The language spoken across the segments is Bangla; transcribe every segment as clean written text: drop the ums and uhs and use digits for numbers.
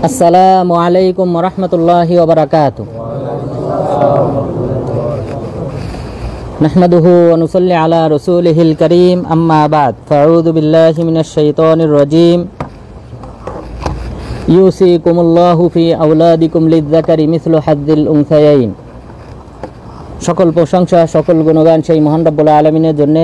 আসসালামু আলাইকুম ওয়া রাহমাতুল্লাহি ওয়া বারাকাতুহু। নাহমাদুহু ওয়া নুসাল্লি আলা রাসূলিহিল কারীম, আম্মা বা'দ। ফাআউযু বিল্লাহি মিনাশ শাইতানির রাজীম। ইউসিকুমুল্লাহু ফি আওলাদিকুম লিয-যাকারি মিসলু হাযযিল উনসায়াইন। সকল প্রশংসা, সকল গুণগান সেই মহান রব্বুল আলামিনের জন্য,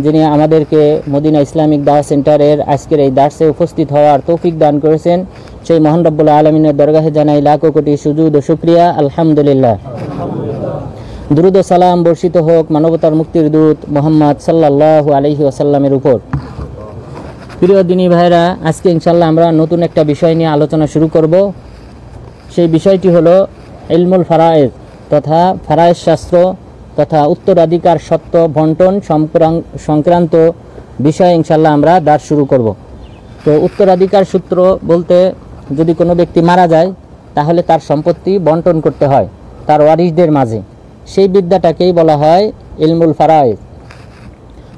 যিনি আমাদেরকে মদিনা ইসলামিক দাওয়াত সেন্টারের আজকের এই দার্সে উপস্থিত হওয়ার তৌফিক দান করেছেন। সেই মহান রব্বুল আলামিনের দরগাহে জানাই লাখো কোটি সুজুদ ও শুকরিয়া, আলহামদুলিল্লাহ। দুরুদ ও সালাম বর্ষিত হোক মানবতার মুক্তির দূত মুহাম্মদ সাল্লাল্লাহু আলাইহি ওয়াসাল্লামের উপর। প্রিয় দিনী ভাইরা, আজকে ইনশাআল্লাহ আমরা নতুন একটা বিষয় নিয়ে আলোচনা শুরু করব। সেই বিষয়টি হলো ইলমুল ফারায়েজ তথা ফারায়েজ শাস্ত্র তথা উত্তরাধিকার সত্ত্ব বন্টন সংক্রান্ত বিষয়ে ইনশাআল্লাহ আমরা দার্স শুরু করব। তো উত্তরাধিকার সূত্র বলতে, যদি কোনো ব্যক্তি মারা যায় তাহলে তার সম্পত্তি বন্টন করতে হয় তার ওয়ারিসদের মাঝে। সেই বিদ্যাটাকেই বলা হয় ইলমুল ফারায়েজ।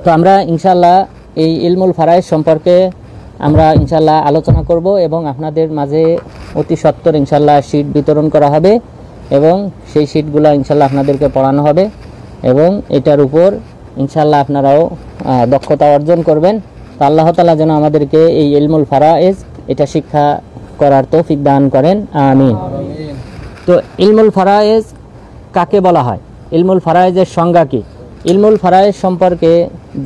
তো আমরা ইনশাআল্লাহ এই ইলমুল ফারায়েজ সম্পর্কে আমরা ইনশাআল্লাহ আলোচনা করব এবং আপনাদের মাঝে অতি সত্বর ইনশাআল্লাহ শীট বিতরণ করা হবে এবং সেই শীটগুলো ইনশাআল্লাহ আপনাদেরকে পড়ানো হবে এবং এটার উপর ইনশাআল্লাহ আপনারাও দক্ষতা অর্জন করবেন। তো আল্লাহ তাআলা যেন আমাদেরকে এই ইলমুল ফারায়েজ এটা শিক্ষা করার তৌফিক দান করেন, আমিন। তো ইলমুল ফারায়েজ কাকে বলা হয়, ইলমুল ফারায়েজের সংজ্ঞা কি? ইলমুল ফারায়েজ সম্পর্কে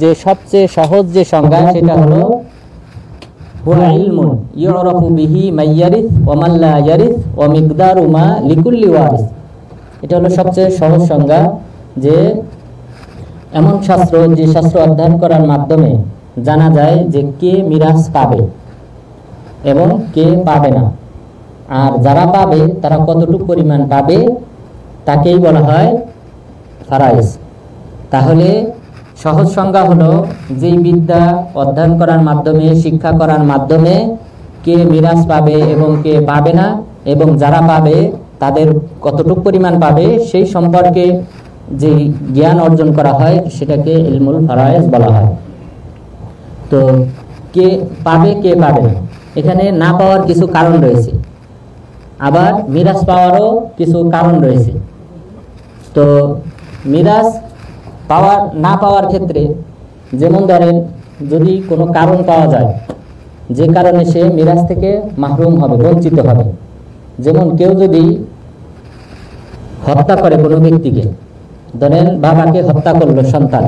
যে সবচেয়ে সহজ যে সংজ্ঞা, সেটা হলো হুয়া ইলমুন ইউরাফু বিহি মাইয়ারিস ওয়া মান লা ইয়ারিস ওয়া মিকদারু মা লিকুল্লি ওয়ারিস। এটা হলো সবচেয়ে সহজ সংজ্ঞা, যে এমন শাস্ত্র যে শাস্ত্র অধ্যয়ন করার মাধ্যমে জানা যায় যে কে মিরাস পাবে এবং কে পাবে না, আর যারা পাবে তারা কতটুকু পরিমাণ পাবে, তাকেই বলা হয় ফারায়েজ। তাহলে সহজ সংজ্ঞা হলো যেই বিদ্যা অধ্যয়ন করার মাধ্যমে, শিক্ষা করার মাধ্যমে কে মিরাস পাবে এবং কে পাবে না, এবং যারা পাবে তাদের কতটুকু পরিমাণ পাবে, সেই সম্পর্কে যে জ্ঞান অর্জন করা হয় সেটাকে ইলমুল ফারায়েজ বলা হয়। তো কে পাবে কে পাবে না, এখানে না পাওয়ার কিছু কারণ রয়েছে, আবার মিরাস পাওয়ারও কিছু কারণ রয়েছে। তো মিরাস পাওয়ার না পাওয়ার ক্ষেত্রে, যেমন ধরেন যদি কোনো কারণ পাওয়া যায় যে কারণে সে মিরাস থেকে মাহরুম হবে, বঞ্চিত হবে। যেমন কেউ যদি হত্যা করে কোনো ব্যক্তিকে, ধরেন বাবাকে হত্যা করলো সন্তান,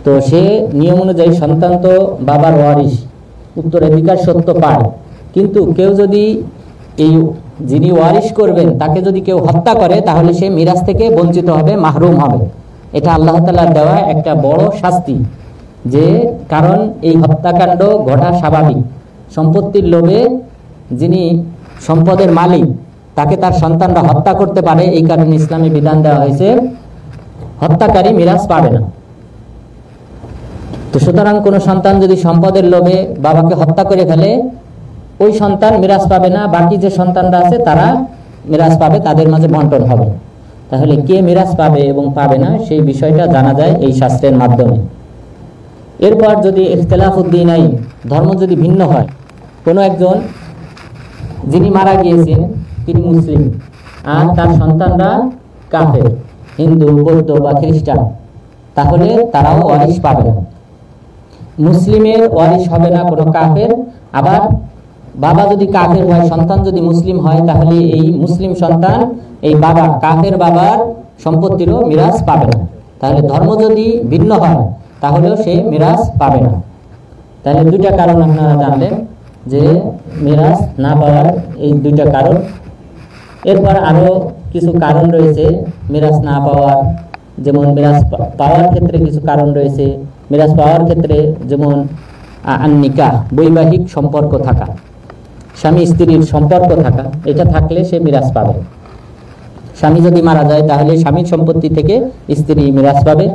তো সে নিয়ম অনুযায়ী সন্তান তো বাবার ওয়ারিস, উত্তরাধিকার সত্ত্ব পায়। কিন্তু কেউ যদি এই যিনি ওয়ারিস করবেন তাকে যদি কেউ হত্যা করে, তাহলে সে মিরাস থেকে বঞ্চিত হবে, মাহরুম হবে। এটা আল্লাহ তাআলার দেওয়া একটা বড় শাস্তি, যে কারণ এই হত্যাকাণ্ড ঘটা স্বাভাবিক। সম্পত্তির লোভে যিনি সম্পদের মালিক তাকে তার সন্তানরা হত্যা করতে পারে, এই কারণে ইসলামে বিধান দেওয়া হয়েছে হত্যাকারী মিরাস পাবে না। তো সুতরাং কোনো সন্তান যদি সম্পদের লোভে বাবাকে হত্যা করে ফেলে, ওই সন্তান মিরাস পাবে না, বাকি যে সন্তানরা আছে তারা মিরাস পাবে, তাদের মাঝে বন্টন হবে। তাহলে কে মিরাস পাবে এবং পাবে না সেই বিষয়টা জানা যায় এই শাস্ত্রের মাধ্যমে। এরপর যদি ইখতিলাফুদ্দিন আইন, ধর্ম যদি ভিন্ন হয়, কোনো একজন যিনি মারা গিয়েছেন তিনি মুসলিম আর তার সন্তানরা কাফের, হিন্দু, বৌদ্ধ বা খ্রিস্টান, তাহলে তারাও ওয়ারিস পাবে না। মুসলিমের ওয়ারিস হবে না কোনো কাফের। আবার বাবা যদি কাফের হয়, সন্তান যদি মুসলিম হয়, তাহলে এই মুসলিম সন্তান এই বাবা কাফের বাবার সম্পত্তিরও মিরাস পাবে না। তাহলে ধর্ম যদি ভিন্ন হয় তাহলেও সে মিরাস পাবে না। তাহলে দুইটা কারণ আপনারা জানলেন যে মিরাস না পাওয়ার, এই দুইটা কারণ। এরপর আরো কিছু কারণ রয়েছে মিরাস না পাওয়ার। যেমন মিরাস পাওয়ার ক্ষেত্রে কিছু কারণ রয়েছে। মিরাস পাওয়ার ক্ষেত্রে যেমন নিকাহ, বৈবাহিক সম্পর্ক থাকা, স্বামী স্ত্রীর সম্পর্ক থাকা, এটা থাকলে সে মিরাস পাবে। স্বামী যদি মারা যায় তাহলে স্বামীর সম্পত্তি থেকে স্ত্রী মিরাস পাবে।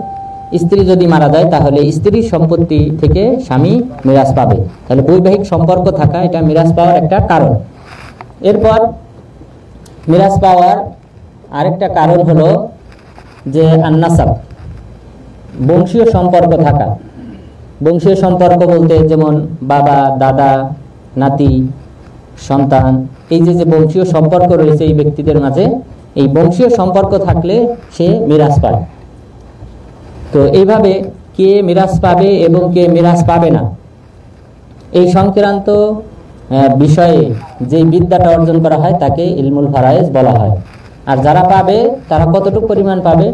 স্ত্রী যদি মারা যায় তাহলে স্ত্রীর সম্পত্তি থেকে স্বামী মিরাস পাবে। তাহলে বৈবাহিক সম্পর্ক থাকা এটা মিরাস পাওয়ার একটা কারণ। এরপর মিরাস পাওয়ার আরেকটা কারণ হলো যে আন-নাসাব, বংশীয় সম্পর্ক থাকা। বংশীয় সম্পর্ক বলতে যেমন বাবা, দাদা, নাতি, সন্তান, এই যে বংশীয় সম্পর্ক রয়েছে এই ব্যক্তিদের মাঝে, এই বংশীয় সম্পর্ক থাকলে সে মিরাজ পায়। তো এইভাবে কে মিরাজ পাবে এবং কে মিরাজ পাবে না, এই সংক্রান্ত বিষয়ে যে বিদ্যাটা অর্জন করা হয় তাকে ইলমুল ফারায়েজ বলা হয়। আর যারা পাবে তারা কতটুকু পরিমাণ পাবে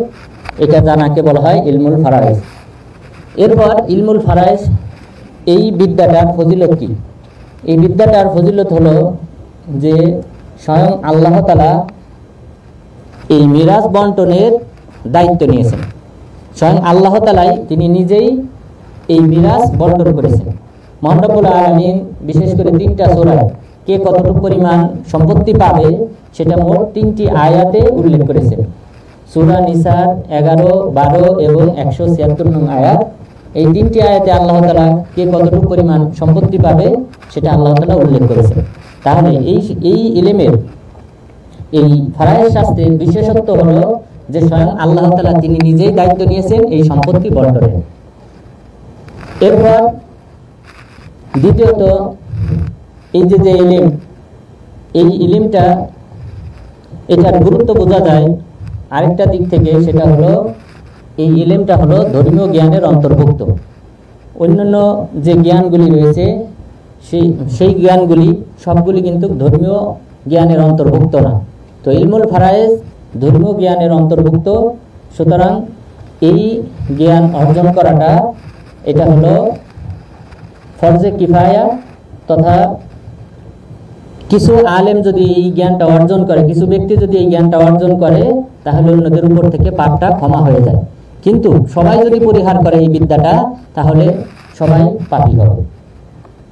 এটা জানাকে বলা হয় ইলমুল ফারায়েজ। এরপর ইলমুল ফারায়েজ এই বিদ্যাটার ফজিলত কি? এই বিদ্যাটার ফজিলত হলো যে স্বয়ং আল্লাহ তাআলা এই মিরাজ বন্টনের দায়িত্ব নিয়েছেন। স্বয়ং আল্লাহ তাআলাই তিনি নিজেই এই মিরাজ বন্টন করেছেন। মহান রব্বুল আলামিন বিশেষ করে 3টা সূরায় কে কতটুকু পরিমাণ সম্পত্তি পাবে সেটা মোট 3টি আয়াতে উল্লেখ করেছেন। সূরা নিসার 11, 12 এবং 176 নং আয়াত, এই 3টি আয়াতে আল্লাহ তাআলা কে কতটুকু পরিমাণ সম্পত্তি পাবে সেটা আল্লাহ তাআলা উল্লেখ করেছেন। তাহলে এই ইলমের এই ফারায়েজ শাস্ত্রের বিশেষত্ব হলো যে স্বয়ং আল্লাহ তাআলা তিনি নিজেই দায়িত্ব নিয়েছেন এই সম্পত্তি বন্টনের। এরপর দ্বিতীয়ত এই যে ইলম, এই ইলমটা এটার গুরুত্ব বোঝা যায় আরেকটা দিক থেকে, সেটা হলো এই ইলমটা হলো ধর্মীয় জ্ঞানের অন্তর্ভুক্ত। অন্যান্য যে জ্ঞানগুলি রয়েছে সেই জ্ঞানগুলি সবগুলি কিন্তু ধর্মীয় জ্ঞানের অন্তর্ভুক্ত না। তো ইলমুল ফারায়েজ ধর্মীয় জ্ঞানের অন্তর্ভুক্ত, সুতরাং এই জ্ঞান অর্জন করাটা এটা হলো ফরজে কিফায়া, তথা কিছু আলেম যদি এই জ্ঞানটা অর্জন করে, কিছু ব্যক্তি যদি এই জ্ঞানটা অর্জন করে তাহলে অন্যদের উপর থেকে পাপটা ক্ষমা হয়ে যায়। কিন্তু সবাই যদি পরিহার করে এই বিদ্যাটা তাহলে সবাই পাপী হবে।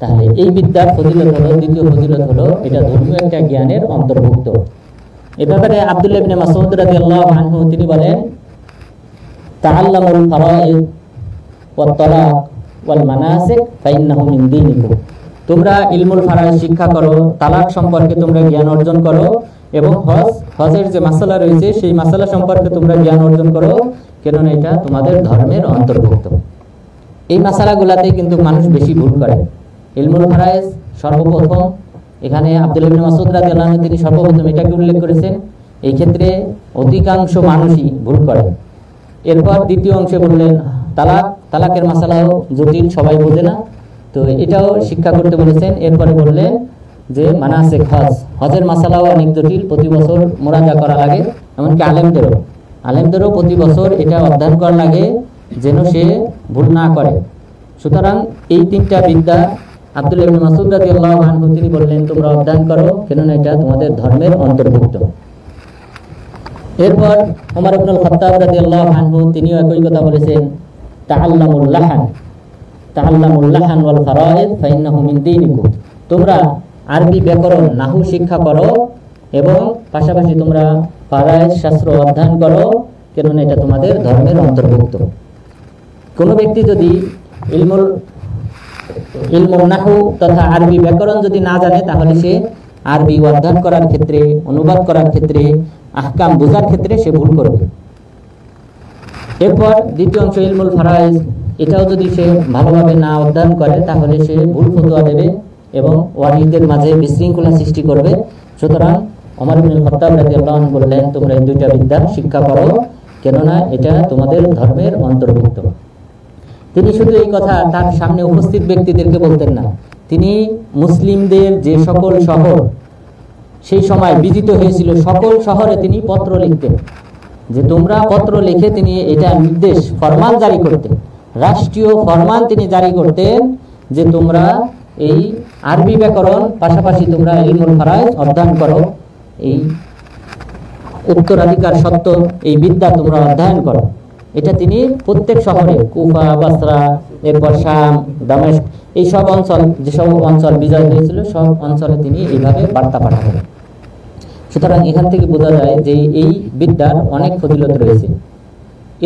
তাহলে এই বিদ্যার ফজিলত হলো, দ্বিতীয় ফজিলত হলো এটা ধর্মীয় একটা জ্ঞানের অন্তর্ভুক্ত। এ ব্যাপারে আব্দুল্লাহ ইবনে মাসউদ রাদিয়াল্লাহু আনহু তিনি বলেন, তাআল্লামুল ফারাইদ ওয়াত তালাক ওয়াল মানাসিক ফাইন্নাহু মিন দীনিকুম। তোমরা ইলমুল ফারায়েজ শিক্ষা করো, তালাক সম্পর্কে তোমরা জ্ঞান অর্জন করো এবং হজের যে মাসালা রয়েছে সেই মাসালা সম্পর্কে তোমরা জ্ঞান অর্জন করো, কেননা এটা তোমাদের ধর্মের অন্তর্ভুক্ত। এই মাসালাগুলাতে কিন্তু মানুষ বেশি ভুল করে। ইলমুল ফারায়েজ সর্বপ্রথম এখানে আব্দুল্লাহ ইবনে মাসউদ রাদিয়াল্লাহু আনহু তিনি সর্বপ্রথম এটাকে উল্লেখ করেছেন, এই ক্ষেত্রে অধিকাংশ মানুষই ভুল করে। এরপর দ্বিতীয় অংশে বললেন তালাকের মাসালাও জটিল, সবাই বোঝে না, তো এটাও শিক্ষা করতে বলেছেন। এরপরে বললেন যে মানাসিক হজের মাসালাও অনেক জটিল, প্রতি বছর মুরাজা করা লাগে, এমনকি আলেমদেরও প্রতি বছর এটা অধ্যয়ন করা লাগে যেন সে ভুল না করে। সুতরাং এই 3টা বিদ্যা আব্দুল্লাহ ইবনে মাসউদ রাদিয়াল্লাহু আনহু তিনি বললেন তোমরা অধ্যয়ন করো, কেননা এটা তোমাদের ধর্মের অন্তর্ভুক্ত। এরপর ওমর ইবনুল খাত্তাব রাদিয়াল্লাহু আনহু তিনিও একই কথা বলেছেন, তাআল্লামুল লাহান ওয়াল ফারায়েদ ফাইন্নাহু মিন দীনিকুম। তোমরা আরবি ব্যাকরণ নাহু শিক্ষা করো এবং পাশাপাশি তোমরা ফারায়েজ শাস্ত্র অধ্যয়ন করো, কেননা এটা তোমাদের ধর্মের অন্তর্ভুক্ত। কোনো ব্যক্তি যদি ইলমুল নাহু তথা আরবি ব্যাকরণ যদি না জানে তাহলে সে আরবি অধ্যয়ন করার ক্ষেত্রে, অনুবাদ করার ক্ষেত্রে, আহকাম বোঝার ক্ষেত্রে সে ভুল করবে। এরপর দ্বিতীয় অংশ ইলমুল ফারায়েজ, এটাও যদি সে ভালোভাবে না অধ্যয়ন করে তাহলে সে ভুল ফতোয়া দেবে এবং ওয়ারিদের মাঝে বিশৃঙ্খলা সৃষ্টি করবে। সুতরাং ওমর ইবনুল খাত্তাব রাদিয়াল্লাহু আনহু বললেন তোমরা এই 2টা বিদ্যা শিক্ষা করো, কেননা এটা তোমাদের ধর্মের অন্তর্ভুক্ত। তিনি শুধু এই কথা তার সামনে উপস্থিত ব্যক্তিদেরকে বলতেন না, তিনি মুসলিমদের যে সকল শহর সেই সময় বিজিত হয়েছিল সকল শহরে তিনি পত্র লিখতেন, যে তোমরা পত্র লিখে তিনি এটা নির্দেশ ফরমান জারি করতেন, রাষ্ট্রীয় ফরমান তিনি জারি করতেন যে তোমরা এই আরবি ব্যাকরণ পাশাপাশি তোমরা ইলমুল ফারায়েজ অধ্যয়ন করো, এই উত্তরাধিকার সত্য এই বিদ্যা তোমরা অধ্যয়ন করো। এটা তিনি প্রত্যেক শহরে, কুফা, বাসরা, এরপর শাম, দামেস্ক, এই সব অঞ্চল, যেসব অঞ্চল বিজয় হয়েছিল সব অঞ্চলে তিনি এইভাবে বার্তা পাঠাতেন। সুতরাং এখান থেকে বোঝা যায় যে এই বিদ্যার অনেক ফজিলত রয়েছে।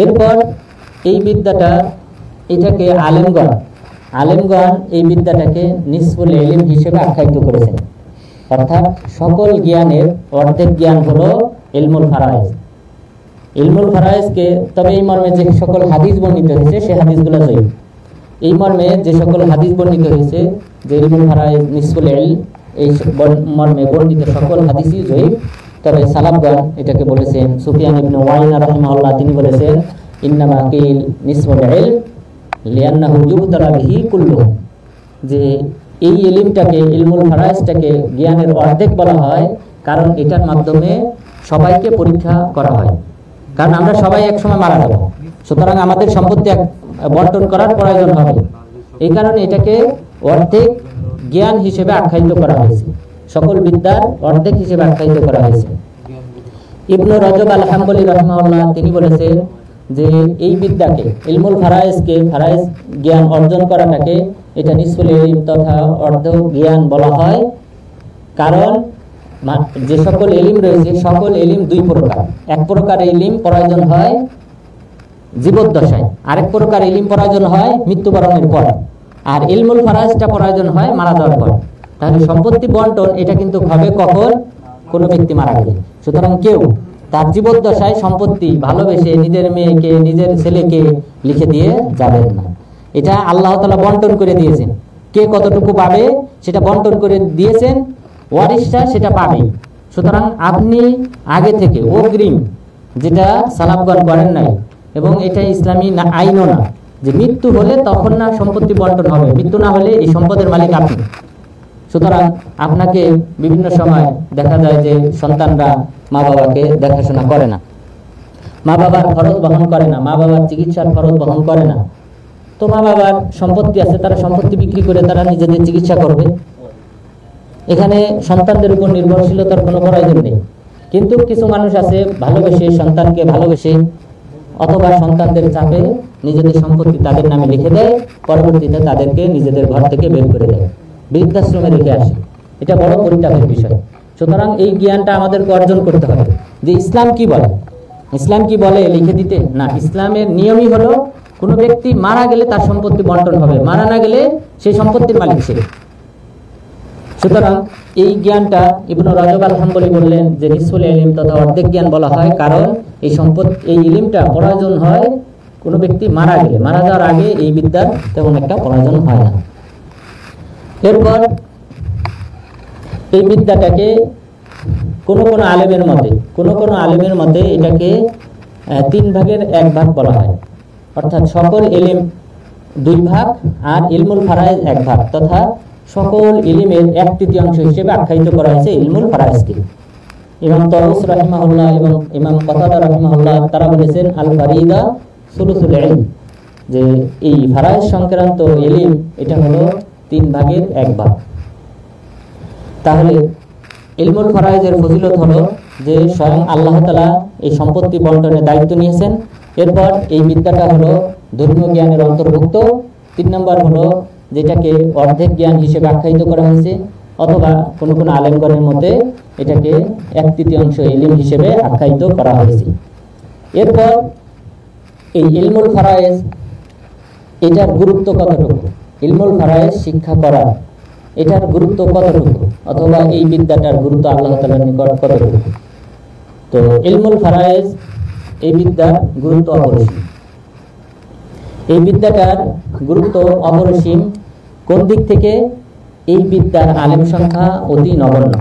এরপর এই বিদ্যাটা, এটাকে আলেমগণ এই বিদ্যাটাকে নিসফুল ইলম হিসেবে আখ্যায়িত করেছেন, অর্থাৎ সকল জ্ঞানের অর্ধেক জ্ঞান হলো ইলমুল ফারায়েজ। ইলমুল ফারায়েজকে, তবে এই মর্মে যে সকল হাদিস বর্ণিত হয়েছে সে হাদিসগুলো জয়ীফ। এই মর্মে যে সকল হাদিস বর্ণিত হয়েছে যে ইলমুল ফারাইজ নিসফুল ইলম, এই মর্মে বর্ণিত সকল হাদিসই জয়ীফ। তবে সালাফগণ এটাকে বলেছেন, সুফিয়ান ইবনে ওয়াইনা রাহিমাহুল্লাহ তিনি বলেছেন ইন্নামা কিল নিসফুল ইলম লিআন্নাহু ইউবতালা বিহি কুল্লু, যে এই ইলমটাকে, ইলমুল ফারাইজটাকে জ্ঞানের অর্ধেক বলা হয়, কারণ এটার মাধ্যমে সবাইকে পরীক্ষা করা হয়। কারণ আমরা সবাই একসময় মারা যাব, সুতরাং আমাদের সম্পত্তি বন্টন করার প্রয়োজন হবে। এই কারণে এটাকে অর্ধেক জ্ঞান হিসেবে আখ্যায়িত করা হয়েছে, সকল বিদ্যার অর্ধেক হিসেবে আখ্যায়িত করা হয়েছে। ইবনে রজব আল হাম্বলি রাহিমাহুল্লাহ তিনি বলেছেন যে এই বিদ্যাকে, ইলমুল ফারাইজকে, ফারাইজ জ্ঞান অর্জন করাটাকে এটা নিসফুল ইলম তথা অর্ধ জ্ঞান বলা হয়। কারণ যে সকল ইলম রয়েছে সকল ইলম দুই প্রকার। এক প্রকার ইলম প্রয়োজন হয় জীবদ্দশায়, আরেক প্রকার ইলম প্রয়োজন হয় মৃত্যুবরণের পর, আর ইলমুল ফারাইজটা প্রয়োজন হয় মারা যাওয়ার পর। তাহলে সম্পত্তি বন্টন এটা কিন্তু হবে কখন? কোনো ব্যক্তি মারা গেলে। সুতরাং কেউ তার জীবদ্দশায় সম্পত্তি ভালোবেসে নিজের মেয়েকে, নিজের ছেলেকে লিখে দিয়ে যাবেন না। এটা আল্লাহ তাআলা বন্টন করে দিয়েছেন, কে কতটুকু পাবে সেটা বন্টন করে দিয়েছেন, ওয়ারিশরা সেটা পাবে। সুতরাং আপনি আগে থেকে অগ্রিম, যেটা সালাফগণ করেন নাই এবং এটা ইসলামী আইনও না, যে মৃত্যু হলে তখন না সম্পত্তি বন্টন হবে, মৃত্যু না হলে এই সম্পদের মালিক আপনি। সুতরাং আপনাকে বিভিন্ন সময় দেখা যায় যে সন্তানরা মা বাবাকে দেখাশোনা করে না, মা বাবার খরচ বহন করে না, মা বাবার চিকিৎসার খরচ বহন করে না। তো মা বাবার সম্পত্তি আছে, তারা সম্পত্তি বিক্রি করে তারা নিজেদের চিকিৎসা করবে, এখানে সন্তানদের উপর নির্ভরশীলতার কোনো প্রয়োজন নেই। কিন্তু কিছু মানুষ আছে ভালোবেসে, সন্তানকে ভালোবেসে অথবা সন্তানদের চাপে নিজেদের সম্পত্তি তাদের নামে লিখে দেয়, পরবর্তীতে তাদেরকে নিজেদের ঘর থেকে বের করে দেয়, বৃদ্ধাশ্রমে রেখে আসে। এটা বড় পরিতাপের বিষয়। সুতরাং এই জ্ঞানটা আমাদেরকে অর্জন করতে হবে যে ইসলাম কি বলে। ইসলাম কি বলে লিখে দিতে না, ইসলামের নিয়মই হলো কোনো ব্যক্তি মারা গেলে তার সম্পত্তি বন্টন হবে, মারা না গেলে সেই সম্পত্তির মালিক সে। সুতরাং এই জ্ঞানটা ইবনে রজব আল হাম্বলি বললেন যে নিসফুল ইলম তথা অর্ধেক জ্ঞান বলা হয়, কারণ এই ইলমটা প্রয়োজন হয় কোনো ব্যক্তি মারা গেলে, মারা যাওয়ার আগে এই বিদ্যার তেমন একটা প্রয়োজন হয় না। এরপর এই বিদ্যাটাকে কোন কোন আলেমের মতে এটাকে 3 ভাগের 1 ভাগ বলা হয়, অর্থাৎ সকল ইলম 2 ভাগ আর ইলমুল ফারাইজ 1 ভাগ, তথা সকল ইলমের 1/3 হিসেবে আখ্যায়িত করা হয়েছে ইলমুল ফারাইজকে। ইমাম তাউস রাহিমাহুল্লাহ এবং ইমাম কাতাদা রাহিমাহুল্লাহ তারা বলেছেন আল ফারিদা সুলুসুল ইলম, যে এই ফারাইজ সংক্রান্ত ইলম এটা হলো 3 ভাগের 1 ভাগ। তাহলে ইলমুল ফারাইজের ফজিলত হলো যে স্বয়ং আল্লাহ তাআলা এই সম্পত্তি বন্টনের দায়িত্ব নিয়েছেন। এরপর এই বিদ্যাটা হলো ধর্মীয় জ্ঞানের অন্তর্ভুক্ত। 3 নম্বর হলো যেটাকে অর্ধেক জ্ঞান হিসেবে আখ্যায়িত করা হয়েছে, অথবা কোন কোন আলেমগণের মতে এটাকে 1/3 ইলম হিসেবে আখ্যায়িত করা হয়েছে। এরপর এই ইলমুল ফারাইজ এটার গুরুত্ব কতটুকু, ইলমুল ফারাইজ শিক্ষা করা এটার গুরুত্ব কতটুকু, অথবা এই বিদ্যাটার গুরুত্ব আল্লাহ তাআলার নিকট কতটুকু। তো ইলমুল ফারাইজ এই বিদ্যার গুরুত্ব অপরিসীম। এই বিদ্যাটার গুরুত্ব অপরিসীম কোন দিক থেকে? এই বিদ্যার আলেম সংখ্যা অতি নগণ্য।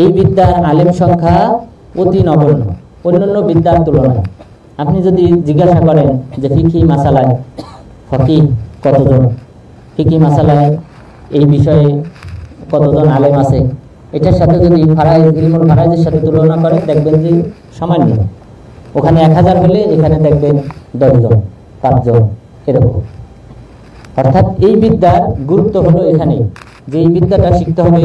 এই বিদ্যার আলেম সংখ্যা অতি নগণ্য অন্যান্য বিদ্যার তুলনায়। আপনি যদি জিজ্ঞাসা করেন যে ফিকহি মাসালায় ফকিহ কতজন, ফিকহি মাসালায় এই বিষয়ে কতজন আলেম আছে, এটার সাথে যদি ফারাইজ, ইলমুল ফারাইজের সাথে তুলনা করেন দেখবেন যে সামান্য। ওখানে 1000 হলে এখানে দেখবেন 10 জন, 5 জন, এরকম। অর্থাৎ এই বিদ্যার গুরুত্ব হলো এখানে যে এই বিদ্যাটা শিখতে হবে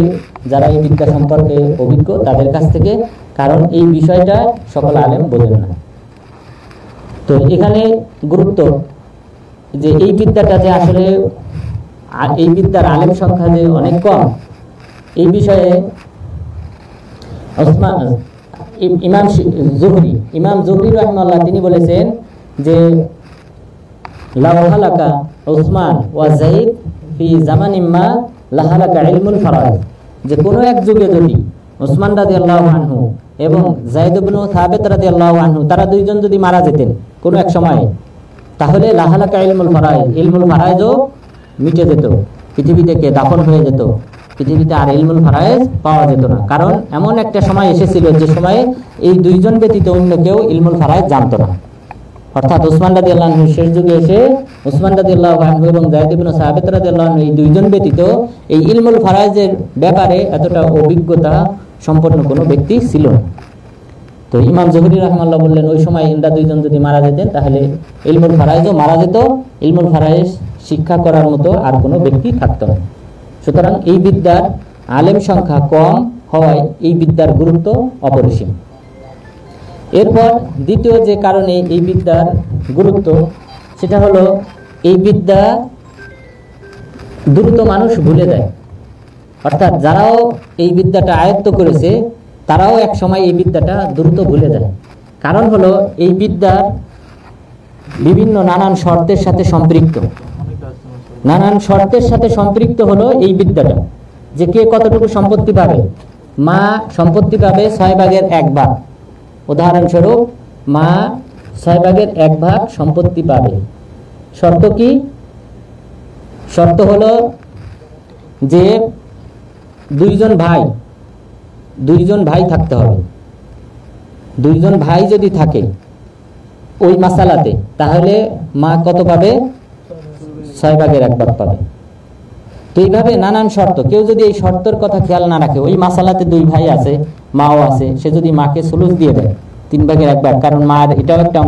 যারা এই বিদ্যা সম্পর্কে অভিজ্ঞ তাদের কাছ থেকে, কারণ এই বিষয়টা সকল আলেম বোঝেন না। তো এখানে গুরুত্ব যে এই বিদ্যাটা যে আসলে এই বিদ্যার আলেম সংখ্যা যে অনেক কম, এই বিষয়ে ইমাম জুহরি রাহিমাহুল্লাহ তিনি বলেছেন যে লাউ হালাকা উসমান ওয়া যায়েদ ফি জামানিন মা লাহালাকা ইলমুল ফারাইজ, যে কোনো এক যুগে যদি উসমান রাদিয়াল্লাহু আনহু এবং যায়েদ ইবনে সাবিত রাদিয়াল্লাহু আনহু তারা দুইজন যদি মারা যেতেন কোনো এক সময়ে, তাহলে লাহালাকা ইলমুল ফারাইজ, ইলমুল ফারাইজও মিটে যেত, পৃথিবী থেকে দাফন হয়ে যেত, পৃথিবীতে আর ইলমুল ফারাইজ পাওয়া যেত না। কারণ এমন একটা সময় এসেছিল যে সময়ে এই দুইজন ব্যতীত অন্য কেউ ইলমুল ফারাইজ জানতো না। অর্থাৎ উসমান রাদিয়াল্লাহু আনহু শেষ যুগে এসে উসমান রাদিয়াল্লাহু আনহু এবং যায়েদ ইবনে সাবিত রাদিয়াল্লাহু আনহু এই দুইজন ব্যতীত এই ইলমুল ফারাইজের ব্যাপারে এতটা অভিজ্ঞতা সম্পন্ন কোনো ব্যক্তি ছিল না। তো ইমাম জুহরি রাহমাতুল্লাহ বললেন ওই সময় ইন্দা দুইজন যদি মারা যেতেন তাহলে ইলমুল ফারাইজও মারা যেত, ইলমুল ফারাইজ শিক্ষা করার মতো আর কোনো ব্যক্তি থাকতো না। সুতরাং এই বিদ্যার আলেম সংখ্যা কম হওয়ায় এই বিদ্যার গুরুত্ব অপরিসীম। এরপর দ্বিতীয় যে কারণে এই বিদ্যার গুরুত্ব সেটা হলো এই বিদ্যা দ্রুত মানুষ ভুলে যায়। অর্থাৎ যারাও এই বিদ্যাটা আয়ত্ত করেছে তারাও এক সময় এই বিদ্যাটা দ্রুত ভুলে যায়। কারণ হলো এই বিদ্যার বিভিন্ন নানান শর্তের সাথে সম্পৃক্ত, নানান শর্তের সাথে সম্পৃক্ত হলো এই বিদ্যাটা, যে কে কতটুকু সম্পত্তি পাবে। মা সম্পত্তি পাবে 6 ভাগের 1 ভাগ, উদাহরণস্বরূপ মা 6 ভাগের 1 ভাগ সম্পত্তি পাবে। শর্ত কি? শর্ত হলো যে দুইজন ভাই থাকতে হবে। দুইজন ভাই যদি থাকে ওই মাসালাতে তাহলে মা কত পাবে? 6 ভাগের 1 ভাগ পাবে। তো এইভাবে নানান শর্ত, কেউ যদি এই শর্তের কথা খেয়াল না রাখে, ওই মাসালাতে 2 ভাই আছে, মাও আছে, সে যদি মাকে সুলুস দিয়ে দেয় 3 ভাগের 1 ভাগ, কারণ মার এটাও একটা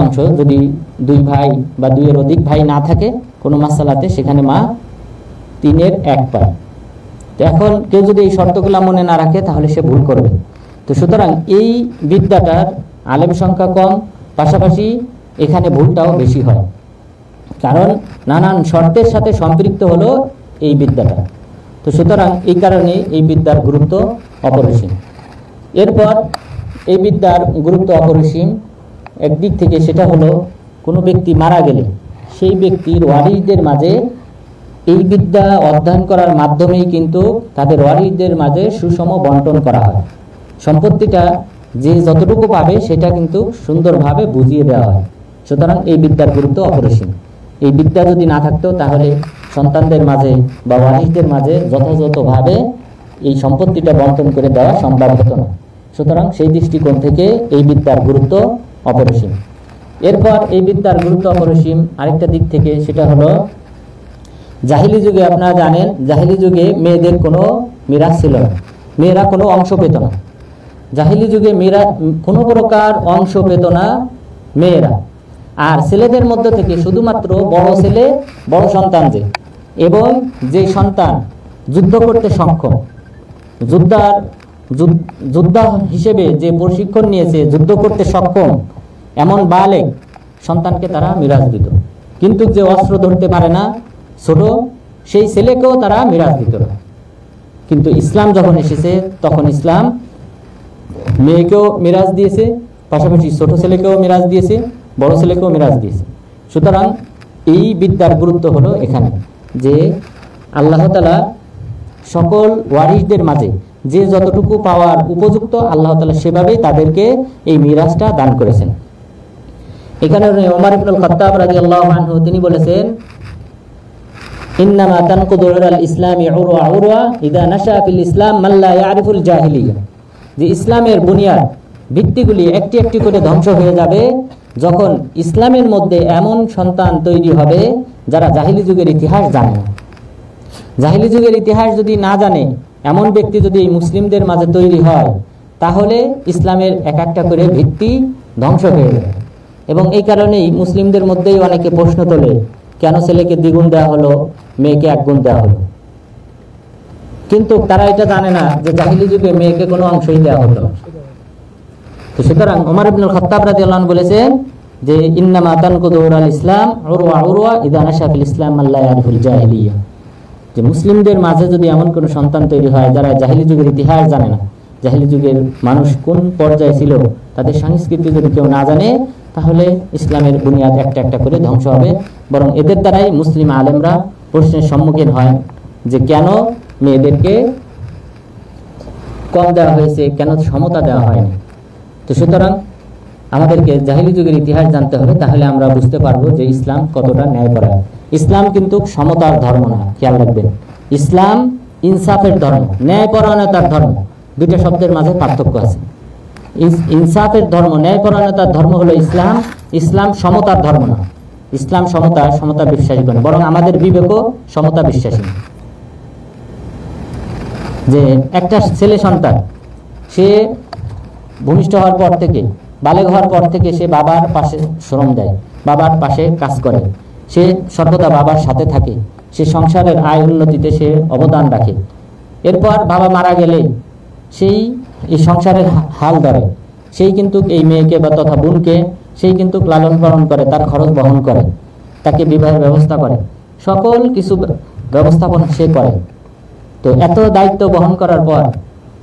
অংশ, যদি 2 ভাই বা 2 এর অধিক ভাই না থাকে কোনো মাসালাতে সেখানে মা 3 এর 1 পায়। তো এখন কেউ যদি এই শর্তগুলো মনে না রাখে তাহলে সে ভুল করবে। তো সুতরাং এই বিদ্যাটার আলেম সংখ্যা কম, পাশাপাশি এখানে ভুলটাও বেশি হয়, কারণ নানান শর্তের সাথে সম্পৃক্ত হলো এই বিদ্যাটা। তো সুতরাং এই কারণে এই বিদ্যার গুরুত্ব অপরিসীম। এরপর এই বিদ্যার গুরুত্ব অপরিসীম একদিক থেকে সেটা হলো কোনো ব্যক্তি মারা গেলে সেই ব্যক্তির ওয়ারিসদের মাঝে এই বিদ্যা অধ্যয়ন করার মাধ্যমেই কিন্তু তাদের ওয়ারিসদের মাঝে সুষম বন্টন করা হয়। সম্পত্তিটা যে যতটুকু পাবে সেটা কিন্তু সুন্দরভাবে বুঝিয়ে দেওয়া হয়। সুতরাং এই বিদ্যার গুরুত্ব অপরিসীম। এই বিদ্যা যদি না থাকতো তাহলে সন্তানদের মাঝে বা ওয়ারিসদের মাঝে যথাযথভাবে এই সম্পত্তিটা বন্টন করে দেওয়া সম্ভব হতো না। সুতরাং সেই দৃষ্টিকোণ থেকে এই বিদ্যার গুরুত্ব অপরিসীম। এরপর এই বিদ্যার গুরুত্ব অপরিসীম আরেকটা দিক থেকে সেটা হলো জাহিলি যুগে, আপনারা জানেন জাহিলি যুগে মেয়েদের কোনো মিরাস ছিল না, মেয়েরা কোনো অংশ পেত না। জাহিলি যুগে মেয়েরা কোনো প্রকার অংশ পেত না মেয়েরা। আর ছেলেদের মধ্যে থেকে শুধুমাত্র বড় ছেলে, বড় সন্তান এবং যে সন্তান যুদ্ধ করতে সক্ষম, যোদ্ধা হিসেবে যে প্রশিক্ষণ নিয়েছে, যুদ্ধ করতে সক্ষম এমন বালেগ সন্তানকে তারা মিরাজ দিত। কিন্তু যে অস্ত্র ধরতে পারে না, ছোট, সেই ছেলেকেও তারা মিরাজ দিত না। কিন্তু ইসলাম যখন এসেছে তখন ইসলাম মেয়েকেও মিরাজ দিয়েছে, পাশাপাশি ছোট ছেলেকেও মিরাজ দিয়েছে, বড় ছেলেকেও মিরাজ দিয়েছে। সুতরাং এই বিদ্যার গুরুত্ব হলো এখানে যে আল্লাহ তাআলা সকল ওয়ারিসদের মাঝে যে যতটুকু পাওয়ার উপযুক্ত আল্লাহ তাআলা সেভাবেই তাদেরকে এই মিরাজটা দান করেছেন। এখানে ওমর ইবনুল খাত্তাব রাদিয়াল্লাহু আনহু তিনি বলেছেন, ইন্নামা তানকুদু আল ইসলামি উরওয়া উরওয়া ইদা নাশা ফিল ইসলাম মান লা ইয়ারিফুল জাহিলিয়া, যে ইসলামের বুনিয়াদ ভিত্তিগুলি একটি একটি করে ধ্বংস হয়ে যাবে যখন ইসলামের মধ্যে এমন সন্তান তৈরি হবে যারা জাহিলি যুগের ইতিহাস জানে না। জাহিলি যুগের ইতিহাস যদি না জানে এমন ব্যক্তি যদি এই মুসলিমদের মাঝে তৈরি হয় তাহলে ইসলামের এক একটা করে ভিত্তি ধ্বংস হয়ে যাবে। এবং এই কারণেই মুসলিমদের মধ্যেই অনেকে প্রশ্ন তোলে, কেন ছেলেকে দ্বিগুণ দেওয়া হলো, মেয়েকে 1 গুণ দেওয়া হলো? কিন্তু তারা এটা জানে না যে জাহিলি যুগে মেয়েকে কোনো অংশই দেওয়া হতো না। তো সুতরাং ওমর ইবনুল খাত্তাব রাদিয়াল্লাহু আনহু বলেছেন যে ইন্নামা তানকুদু আল ইসলাম উরওয়া উরওয়া ইদা নাশা ফিল ইসলাম মান লা ইয়ারিফুল জাহিলিয়া, যে মুসলিমদের মাঝে যদি এমন কোন সন্তান তৈরি হয় যারা জাহিলি যুগের ইতিহাস জানে না, জাহিলি যুগের মানুষ কোন পর্যায়ে ছিল, তাদের সংস্কৃতি যদি কেউ না জানে তাহলে ইসলামের বুনিয়াদ একটা একটা করে ধ্বংস হবে। বরং এদের দ্বারাই মুসলিম আলেমরা প্রশ্নের সম্মুখীন হয় যে কেন মেয়েদেরকে কম দেওয়া হয়েছে, কেন সমতা দেওয়া হয়নি। তো সুতরাং আমাদেরকে জাহিলি যুগের ইতিহাস জানতে হবে, তাহলে আমরা বুঝতে পারবো যে ইসলাম কতটা ন্যায়পরায়ণ। ইসলাম কিন্তু সমতার ধর্ম না, খেয়াল রাখবেন। ইসলাম ইনসাফের ধর্ম, ন্যায়পরায়ণতার ধর্ম। দুইটা শব্দের মাঝে পার্থক্য আছে। ইনসাফের ধর্ম, ন্যায়পরায়ণতার ধর্ম হলো ইসলাম। ইসলাম সমতার ধর্ম না। ইসলাম সমতা বিশ্বাসী করে, বরং আমাদের বিবেকও সমতা বিশ্বাসী। যে একটা ছেলে সন্তান, সে ভূমিষ্ঠ হওয়ার পর থেকে, বালেগ হওয়ার পর থেকে সে বাবার পাশে শ্রম দেয়, বাবার পাশে কাজ করে, সে সর্বদা বাবার সাথে থাকে, সে সংসারের আয় উন্নতিতে সে অবদান রাখে। এরপর বাবা মারা গেলে সেই এই সংসারের হাল ধরে, সেই কিন্তু এই মেয়েকে বা তথা বোনকে সেই কিন্তু লালন পালন করে, তার খরচ বহন করে, তাকে বিবাহের ব্যবস্থা করে, সকল কিছু ব্যবস্থাপনা সে করে। তো এত দায়িত্ব বহন করার পর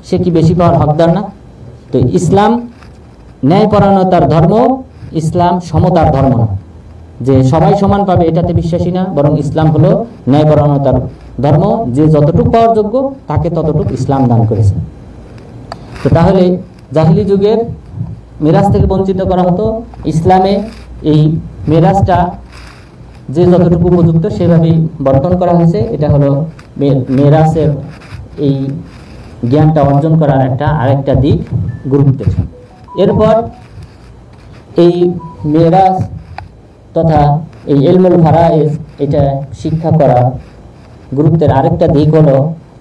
সে কি বেশি পাওয়ার হকদার না? তো ইসলাম ন্যায়পরায়ণতার ধর্ম, ইসলাম সমতার ধর্ম না। যে সবাই সমান পাবে এটাতে বিশ্বাসী না, বরং ইসলাম হলো ন্যায়পরায়ণতার ধর্ম। যে যতটুকু পাওয়ার যোগ্য তাকে ততটুকু ইসলাম দান করেছে। তো তাহলে জাহিলি যুগের মিরাজ থেকে বঞ্চিত করা হতো, ইসলামে এই মিরাজটা যে যতটুকু উপযুক্ত সেভাবেই বর্তন করা হয়েছে। এটা হলো মিরাজের এই জ্ঞানটা অর্জন করার আরেকটা দিক, গুরুত্বের। এরপর এই মিরাজ তথা এই ইলমুল ফারায়েজ, এটা শিক্ষা করা গুরুত্বের আরেকটা দিক হলো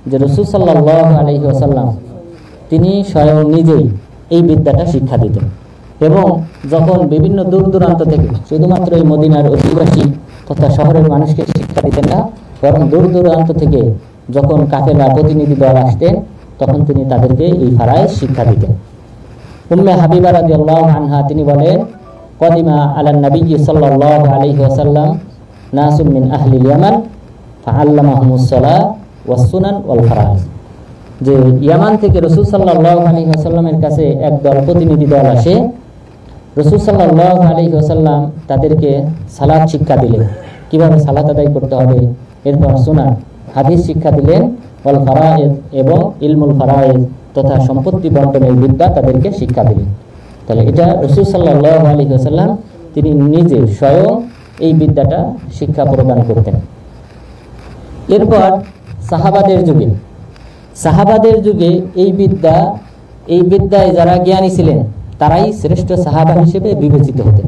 যে রাসূল সাল্লাল্লাহু আলাইহি ওয়াসাল্লাম তিনি স্বয়ং নিজেই এই বিদ্যাটা শিক্ষা দিতেন। এবং যখন বিভিন্ন দূর দূরান্ত থেকে, শুধুমাত্র এই মদিনার অধিবাসী তথা শহরের মানুষকে শিক্ষা দিতেন না, বরং দূর দূরান্ত থেকে যখন কাফেলা প্রতিনিধি দল আসতেন তখন তিনি তাদেরকে এই ফারায়েজ শিক্ষা দিতেন। উম্মে হাবিবা রাদিয়াল্লাহু আনহা তিনি বলেন, কদিমা আলান নবী সাল্লাল্লাহু আলাইহি ওয়াসাল্লাম নাসুম মিন আহলিল ইয়ামান ফাআল্লামাহুমুস সালাহ ওয়াস সুনান ওয়াল ফারায়েজ। যে ইয়ামান থেকে রাসূল সাল্লাল্লাহু আলাইহি ওয়াসাল্লামের কাছে একদল প্রতিনিধি দল আসে, রাসূল সাল্লাল্লাহু আলাইহি ওয়াসাল্লাম তাদেরকে সালাত শিক্ষা দিলেন, কিভাবে সালাত আদায় করতে হবে। এরপর সুনান হাদিস শিক্ষা দিলেন, ওয়াল ফারায়েজ এবং ইলমুল ফারায়েজ তথা সম্পত্তি বন্টনের বিদ্যা তাদেরকে শিক্ষা দিলেন। তাহলে এটা রাসূল সাল্লাল্লাহু আলাইহি ওয়াসাল্লাম তিনি নিজে স্বয়ং এই বিদ্যাটা শিক্ষা প্রদান করতেন। এরপর সাহাবাদের যুগে এই বিদ্যায় যারা জ্ঞানী ছিলেন তারাই শ্রেষ্ঠ সাহাবা হিসেবে বিবেচিত হতেন।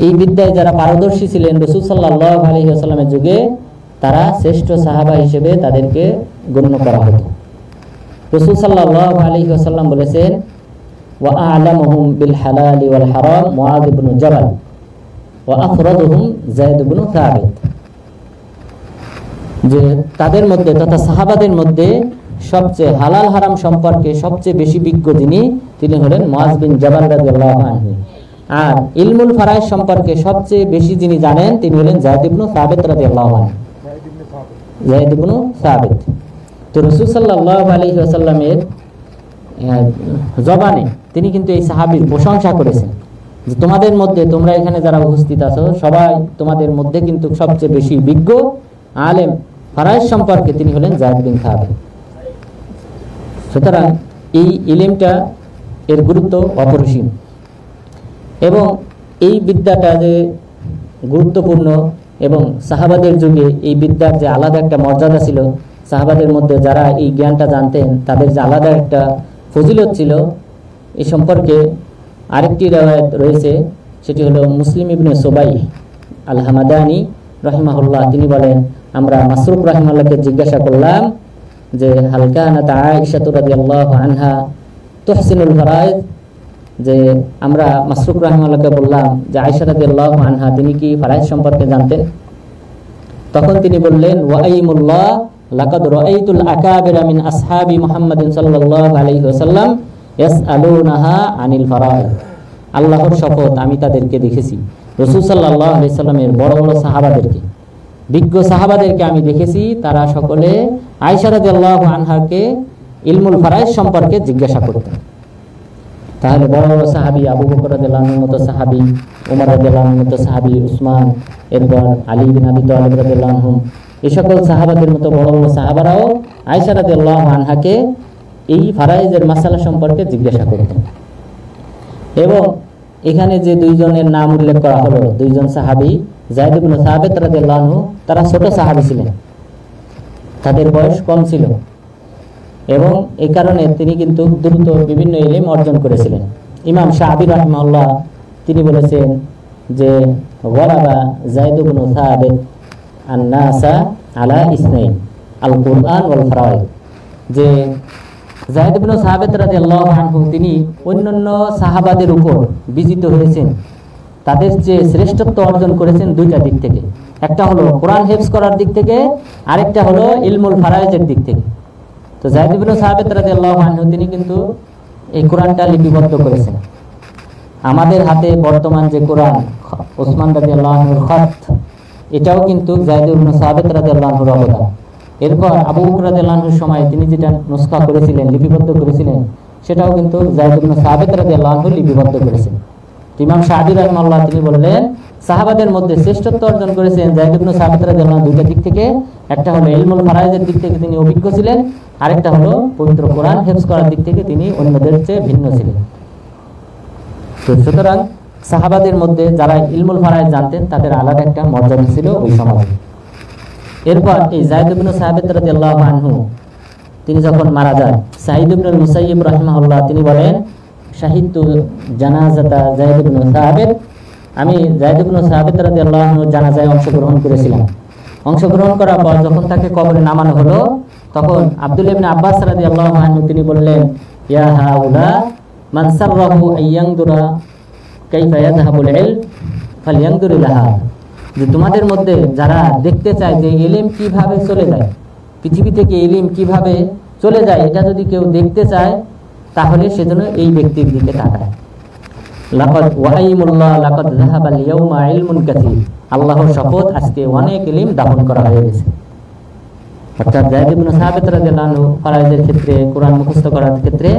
এই বিদ্যায় যারা পারদর্শী ছিলেন রাসূল সাল্লাল্লাহু আলাইহি ওয়াসাল্লামের যুগে, তারা শ্রেষ্ঠ সাহাবা হিসেবে তাদেরকে গণ্য করা হতো। রাসূল সাল্লাল্লাহু আলাইহি ওয়াসাল্লাম বলেছেন, ওয়া আ'লামুহুম বিল হালালি ওয়াল হারাম মুআয ইবনে জাবাল ওয়া আফরাদুহুম যায়েদ ইবনে সাবিত। যে তাদের মধ্যে তথা সাহাবাদের মধ্যে সবচেয়ে হালাল হারাম সম্পর্কে সবচেয়ে বেশি বিজ্ঞ তিনি হলেন মুআয বিন জাবাল রাদিয়াল্লাহু আনহু। আর ইলমুল ফারায়েজ সম্পর্কে সবচেয়ে বেশি যিনি জানেন তিনি হলেন যায়েদ ইবনে সাবিত রাদিয়াল্লাহু আনহু। যায়েদ ইবনে সাবিত। তো রাসূল সাল্লাল্লাহু আলাইহি ওয়াসাল্লামের জবানে তিনি কিন্তু এই সাহাবীর প্রশংসা করেছেন যে তোমাদের মধ্যে, তোমরা এখানে যারা উপস্থিত আছো সবাই তোমাদের মধ্যে কিন্তু সবচেয়ে বেশি বিজ্ঞ আলেম ফারায়েজ সম্পর্কে তিনি হলেন যায়েদ বিন সাবিত। সুতরাং এই ইলমটা এর গুরুত্ব অপরিসীম এবং এই বিদ্যাটা যে গুরুত্বপূর্ণ এবং সাহাবাদের যুগে এই বিদ্যার যে আলাদা একটা মর্যাদা ছিল, সাহাবাদের মধ্যে যারা এই জ্ঞানটা জানতেন তাদের যে আলাদা একটা ফজিলত ছিল, এই সম্পর্কে আরেকটি riwayat রয়েছে, সেটি হলো মুসলিম ইবনে সুবাই আল হামাদানি রাহিমাহুল্লাহ। তিনি বলেন, আমরা মাসরুক রাহিমাহুল্লাহকে জিজ্ঞাসা করলাম যে হাল কানাত আয়েশা রাদিয়াল্লাহু আনহা তুহসিনুল ফারায়েজ, যে আমরা মাসরুক রাহিমাহুল্লাহকে বললাম যে আয়েশা রাদিয়াল্লাহু আনহা তিনি কি ফারায়েজ সম্পর্কে জানতেন? তখন তিনি বললেন, ওয়া আইমুল্লাহ লাকাদ রাআইতুল আকাবিরা মিন আসহাবি মুহাম্মাদিন সাল্লাল্লাহু আলাইহি ওয়াসাল্লাম ইয়াসআলুনাহা আনিল ফারায়েজ। আল্লাহর শপথ, আমি তাদেরকে দেখেছি, রাসূল সাল্লাল্লাহু আলাইহি ওয়াসাল্লামের বড় বড় সাহাবাদেরকে, বিজ্ঞ সাহাবাদেরকে আমি দেখেছি, তারা সকলে আয়েশা রাদিয়াল্লাহু আনহাকে ইলমুল ফারায়েজ সম্পর্কে জিজ্ঞাসা করতেন। তাহলে বড় বড় সাহাবী, আবু বকর রাদিয়াল্লাহু আনহুর মতো সাহাবী, ওমর রাদিয়াল্লাহু আনহুর মতো সাহাবী, উসমান, এরপর আলী বিন আবি তালিব রাদিয়াল্লাহু আনহু, এই সকল সাহাবাদের মতো বড় বড় সাহাবারাও আয়েশা রাদিয়াল্লাহু আনহাকে এই ফারায়েজের মাসালা সম্পর্কে জিজ্ঞাসা করতেন। এবং এখানে যে দুইজনের নাম উল্লেখ করা হলো, দুইজন সাহাবী যায়েদ ইবনে সাবিত রাদিয়াল্লাহু আনহু, তারা ছোট সাহাবী ছিলেন, তাদের বয়স কম ছিল এবং এই কারণে তিনি কিন্তু দ্রুত বিভিন্ন ইলম অর্জন করেছিলেন। ইমাম শাফি রাহিমাহুল্লাহ তিনি বলেছেন যে ওয়ারাবা যায়েদ ইবনে সাবিত আন-নাসা আলা ইসনাইন আল কুরআন ওয়াল ফারাইদ, যে যায়েদ ইবনে সাবিত রাদিয়াল্লাহু আনহু তিনি অন্যান্য সাহাবাদের উপর বিজিত হয়েছেন, তাদের যে শ্রেষ্ঠত্ব অর্জন করেছেন দুইটা দিক থেকে, একটা হলো কোরআন হিফজ করার দিক থেকে, আরেকটা হলো ইলমুল ফারাইজের দিক থেকে। তো যায়েদ ইবনে সাবিত রাদিয়াল্লাহু আনহু তিনি কিন্তু এই কোরআনটা লিপিবদ্ধ করেছেন। আমাদের হাতে বর্তমান যে কোরআন ওসমান রাদিয়াল্লাহু আনহুর খত, এটাও কিন্তু যায়েদ ইবনে সাবিত রাদিয়াল্লাহু আনহুর অবদান। এরপর আবু বকর রাদিয়াল্লাহু আনহুর সময় তিনি যেটা নুসখা করেছিলেন, লিপিবদ্ধ করেছিলেন, সেটাও কিন্তু যায়েদ ইবনে সাবিত রাদিয়াল্লাহু আনহু লিপিবদ্ধ করেছেন। ইমাম শাফি রাহিমাহুল্লাহ তিনি বললেন সাহাবাদের মধ্যে শ্রেষ্ঠত্ব অর্জন করেছেন যায়েদ ইবনে সাবিত রাদিয়াল্লাহু আনহু দুইটা দিক থেকে, একটা হলো ইলমুল ফারাইজের দিক থেকে তিনি অভিজ্ঞ ছিলেন, আরেকটা হলো পবিত্র কোরআন হিফজ করার দিক থেকে তিনি অন্যদের চেয়ে ভিন্ন ছিলেন। তো সুতরাং সাহাবাদের মধ্যে যারা ইলমুল ফারাইজ জানতেন তাদের আলাদা একটা মর্যাদা ছিল ওই সমাজে। এরপর এই যায়েদ ইবনে সাবিত রাদিয়াল্লাহু আনহু তিনি যখন মারা যান, সাঈদ ইবনে মুসাইয়িব রাহিমাহুল্লাহ তিনি বলেন শাহিদতু জানাজাতা যায়েদ ইবনে সাবিত, আমি যায়েদ ইবনে সাবিত রাদিয়াল্লাহু আনহু জানাজায় অংশগ্রহণ করেছিলাম। অংশগ্রহণ করার পর যখন তাকে কবরে নামানো হলো, তখন আব্দুল্লাহ ইবনে আব্বাস রাদিয়াল্লাহু আনহু তিনি বললেন ইয়া হাউলা মান সাররাহু আইয়ানদুরা কাইফা ইয়াযহাবুল ইলম ফালইয়ানদুর ইলাহা, যে তোমাদের মধ্যে যারা দেখতে চায় যে ইলম কিভাবে চলে যায়, পৃথিবী থেকে ইলম কিভাবে চলে যায়, এটা যদি কেউ দেখতে চায় তাহলে সেজন্য এই ব্যক্তির দিকে তাকায়। লাকাদ ওয়াইমুল্লাহ লাকাদ যাহাবাল ইয়াউমা ইলমুন কাসীর, আল্লাহর শপথ আজকে অনেক ইলম দাফন করা হয়ে গেছে। অর্থাৎ যায়েদ ইবনে সাবিত রাদিয়াল্লাহু আনহু ফারাইজের ক্ষেত্রে, কোরআন মুখস্থ করার ক্ষেত্রে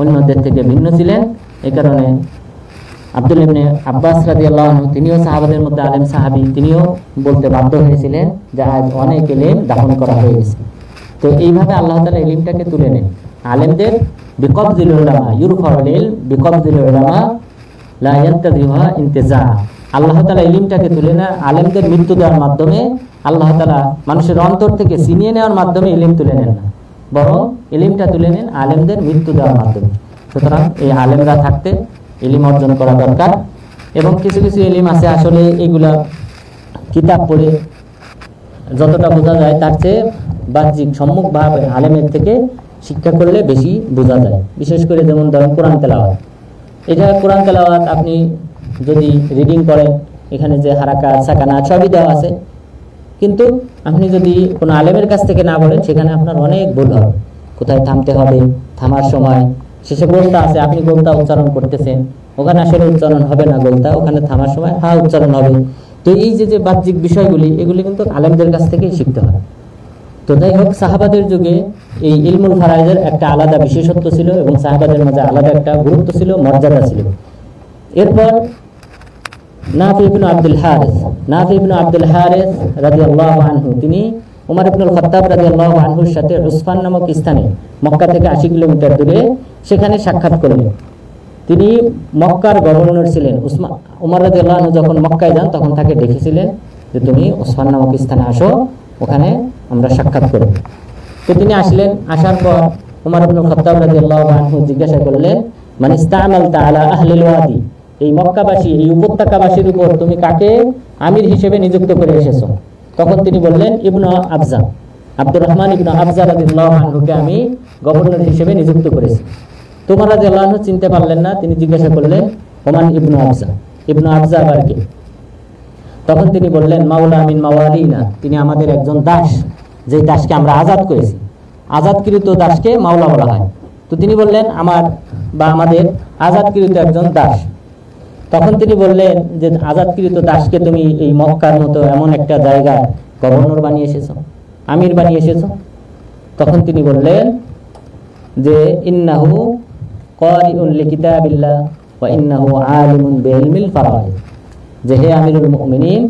অন্যদের থেকে ভিন্ন ছিলেন। এই কারণে আব্দুল্লাহ ইবনে আব্বাস রাদিয়াল্লাহু আনহু তিনিও সাহাবাদের মধ্যে আলেম সাহাবী, তিনিও বলতে বাধ্য হয়েছিলেন যে আজ অনেক ইলম দাফন করা হয়ে গেছে। তো এইভাবে আল্লাহ তাআলা ইলমটাকে তুলে নেন। আলেমদের বিকবজিল উলামা ইউরফাউল ইলম বিকবজিল উলামা লা ইয়ানতাযিহা ইনতিজা, আল্লাহ তাআলা ইলমটাকে তুলে নেন আলেমদের মৃত্যু দেওয়ার মাধ্যমে। আল্লাহ তাআলা মানুষের অন্তর থেকে ছিনিয়ে নেওয়ার মাধ্যমে ইলম তুলে নেন না, বরং ইলমটা তুলে নেন আলেমদের মৃত্যু দেওয়ার মাধ্যমে। সুতরাং এই আলেমরা থাকতে ইলম অর্জন করা দরকার। এবং কিছু কিছু ইলম আছে আসলে এগুলা কিতাব পড়ে যতটা বোঝা যায় তার চেয়ে বাহ্যিক সম্মুখভাবে আলেমের থেকে শিক্ষা করলে বেশি বোঝা যায়। বিশেষ করে যেমন ধরেন কোরআন তেলাওয়াত, এটা কোরআন তেলাওয়াত আপনি যদি রিডিং করেন, এখানে যে হারাকাত সাকানাত সবই দেওয়া আছে, কিন্তু আপনি যদি কোনো আলেমের কাছ থেকে না বলেন সেখানে আপনার অনেক ভুল হবে। কোথায় থামতে হবে, থামার সময় শেষে গোলতা আছে, আপনি গোলতা উচ্চারণ করতেছেন, ওখানে আসলে উচ্চারণ হবে না গোলতা, ওখানে থামার সময় হা উচ্চারণ হবে। তো এই যে বাহ্যিক বিষয়গুলি, এগুলি কিন্তু আলেমদের কাছ থেকেই শিখতে হয়। তো যাই হোক, সাহাবাদের যুগে এই ইলমুল ফারাইজের একটা আলাদা বিশেষত্ব ছিল এবং সাহাবাদের মাঝে আলাদা একটা গুরুত্ব ছিল, মর্যাদা ছিল। এরপর নাফি ইবনে আব্দুল হারিস রাদিয়াল্লাহু আনহু তিনি ওমর ইবনুল খাত্তাব রাদিয়াল্লাহু আনহুর সাথে উসফান নামক স্থানে মক্কা থেকে 80 কিলোমিটার দূরে সেখানে সাক্ষাৎ করলেন। তিনি মক্কার গভর্নর ছিলেন। ওমর রাদিয়াল্লাহু আনহু যখন মক্কায় যান তখন তাকে ডেকেছিলেন যে তুমি উসফান নামক স্থানে আসো, ওখানে আমরা সাক্ষাৎ করব। তো তিনি আসলেন। আসার পর ওমর ইবনুল খাত্তাব রাদিয়াল্লাহু আনহু জিজ্ঞাসা করলেন মান ইসতা'মালতা আলা আহলিল ওয়াদি, এই মক্কাবাসী, এই উপত্যকাবাসীর উপর তুমি কাকে আমির হিসেবে নিযুক্ত করে এসেছো? তখন তিনি বললেন ইবনে আবজা, আব্দুর রহমান ইবনে আবজা রাদিয়াল্লাহু আনহুকে আমি গভর্নর হিসেবে নিযুক্ত করেছি। ওমর রাদিয়াল্লাহু আনহু চিনতে পারলেন না, তিনি জিজ্ঞাসা করলেন ওমান ইবনে আবজা আবার কে? তখন তিনি বললেন মাওলা মিন মাওয়ালিনা, তিনি আমাদের একজন দাস, যে দাসকে আমরা আজাদ করেছি। আজাদকৃত দাসকে মাওলা বলা হয়। তো তিনি বললেন আমাদের আজাদকৃত একজন দাস। তখন তিনি বললেন যে আজাদকৃত দাসকে তুমি এই মক্কার মতো এমন একটা জায়গায় গভর্নর বানিয়ে এসেছো, আমির বানিয়ে এসেছো। তখন তিনি বললেন যে ইন্নাহু ক্বারিউন লিকিতাবিল্লাহ ওয়া ইন্নাহু আলিমুন বিইলমিল ফারাইদ, যে হে আমিরুল মুমিনিন,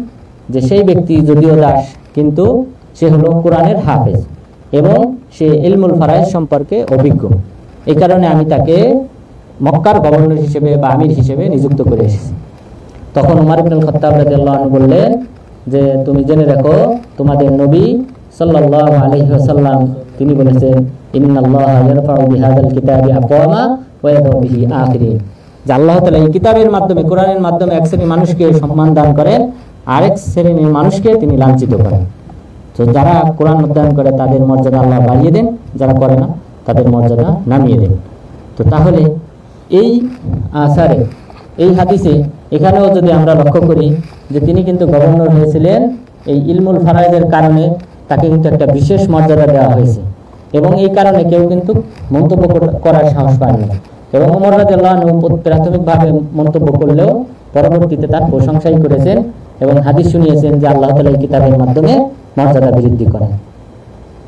যে সেই ব্যক্তি যদিও দাস কিন্তু সে হলো কোরআনের হাফেজ এবং সে ইলমুল ফারাইজ সম্পর্কে অভিজ্ঞ। এই কারণে আমি তাকে মক্কার গভর্নর হিসেবে বা আমির হিসেবে নিযুক্ত করে এসেছি। তখন উমর ইবনুল খাত্তাব রাদিয়াল্লাহু আনহু বললেন যে তুমি জেনে রাখো তোমাদের নবী সাল্লাল্লাহু আলাইহি ওয়াসাল্লাম তিনি বলেছেন ইন্নাল্লাহা ইয়ারফাউ বিহাযাল কিতাবি আকওয়ামা ওয়া ইয়াদউ বিহি আখিরিন, যে আল্লাহ তাআলা এই কিতাবের মাধ্যমে কোরআনের মাধ্যমে এক শ্রেণীর মানুষকে সম্মান দান করেন, আরেক শ্রেণীর মানুষকে তিনি লাঞ্ছিত করেন। তো যারা কোরআন অধ্যয়ন করে তাদের মর্যাদা আল্লাহ বাড়িয়ে দেন, যারা করে না তাদের মর্যাদা নামিয়ে দেন। তো তাহলে এই আসারে এই হাদিসে এখানেও যদি আমরা লক্ষ্য করি যে তিনি কিন্তু গভর্নর হয়েছিলেন এই ইলমুল ফারায়েজের কারণে, তাকে কিন্তু একটা বিশেষ মর্যাদা দেওয়া হয়েছে এবং এই কারণে কেউ কিন্তু মন্তব্য করার সাহস পায় না। এবং ওমর রাদিয়াল্লাহু আনহু প্রাথমিকভাবে মন্তব্য করলেও পরবর্তীতে তার প্রশংসাই করেছেন এবং হাদিস শুনিয়েছেন যে আল্লাহ তাআলা এই কিতাবের মাধ্যমে মর্যাদা বৃদ্ধি করেন।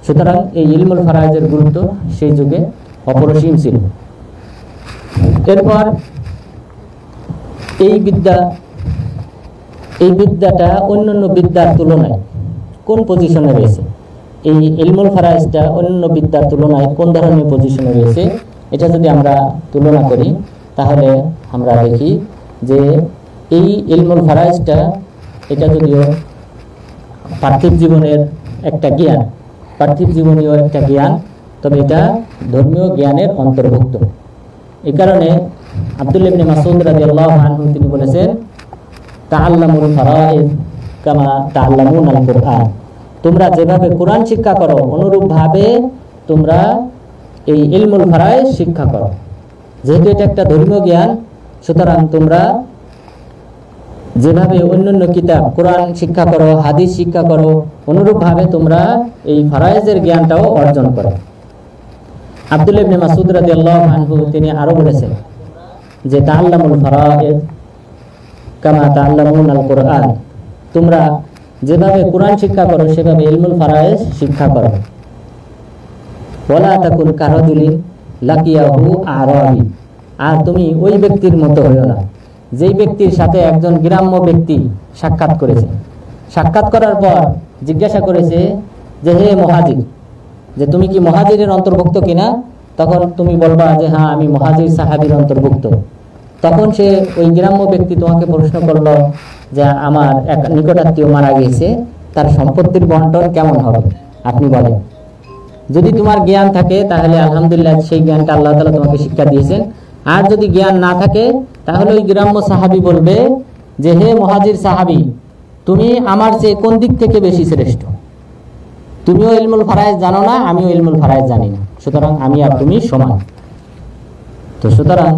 সুতরাং এই ইলমুল ফারায়েজের গুরুত্ব সেই যুগে অপরিসীম ছিল। এরপর এই বিদ্যাটা অন্যান্য বিদ্যার তুলনায় কোন পজিশনে রয়েছে, এই ইলমুল ফারায়েজটা অন্যান্য বিদ্যার তুলনায় কোন ধরনের পজিশনে রয়েছে, এটা যদি আমরা তুলনা করি তাহলে আমরা দেখি যে এই ইলমুল ফারায়েজটা এটা যদিও পার্থিব জীবনের একটা জ্ঞান, পার্থিব জীবনীয় একটা জ্ঞান, তবে এটা ধর্মীয় জ্ঞানের অন্তর্ভুক্ত। এই কারণে আব্দুল্লাহ ইবনে মাসউদ রাদিয়াল্লাহু আনহু তিনি বলেছেন তাআল্লামুল ফারায়েজ কামা তাআল্লামুনাল কুরআন, তোমরা যেভাবে কোরআন শিক্ষা করো অনুরূপভাবে তোমরা এই ইলমুল ফারায়েজ শিক্ষা করো। যেহেতু এটা একটা ধর্মীয় জ্ঞান, সুতরাং তোমরা যেভাবে অন্যান্য কিতাব কোরআন শিক্ষা করো, হাদিস শিক্ষা করো, অনুরূপভাবে তোমরা এই ফারায়েজের জ্ঞানটাও অর্জন করো। আব্দুল্লাহ ইবনে মাসউদ রাদিয়াল্লাহু আনহু তিনি আরো বলেছেন যে তাআল্লামুল ফারায়েজ কামা তাআল্লামুনাল কুরআন, তোমরা যেভাবে কোরআন শিক্ষা করো সেভাবে ইলমুল ফারায়েজ শিক্ষা করো। ওয়ালা তাকুন কারাজুলিন লাকিয়াহু আরাবি, আর তুমি ওই ব্যক্তির মতো হইও না যেই ব্যক্তির সাথে একজন গ্রাম্য ব্যক্তি সাক্ষাৎ করেছে। সাক্ষাৎ করার পর জিজ্ঞাসা করেছে যে হে মুহাজির, যে তুমি কি মুহাজিরের অন্তর্ভুক্ত কিনা? তখন তুমি বলবা যে হ্যাঁ আমি মুহাজির সাহাবীর অন্তর্ভুক্ত। তখন সে ওই গ্রাম্য ব্যক্তি তোমাকে প্রশ্ন করলো যে আমার এক নিকটাত্মীয় মারা গেছে, তার সম্পত্তির বন্টন কেমন হবে আপনি বলেন। যদি তোমার জ্ঞান থাকে তাহলে আলহামদুলিল্লাহ, সেই জ্ঞানটা আল্লাহ তাআলা তোমাকে শিক্ষা দিয়েছেন। আর যদি জ্ঞান না থাকে তাহলে ওই গ্রাম্য সাহাবী বলবে যে হে মুহাজির সাহাবী, তুমি আমার চেয়ে কোন দিক থেকে বেশি শ্রেষ্ঠ? তুমিও ইলমুল ফারায়েজ জানো না, আমিও ইলমুল ফারায়েজ জানি না, সুতরাং আমি আর তুমি সমান। তো সুতরাং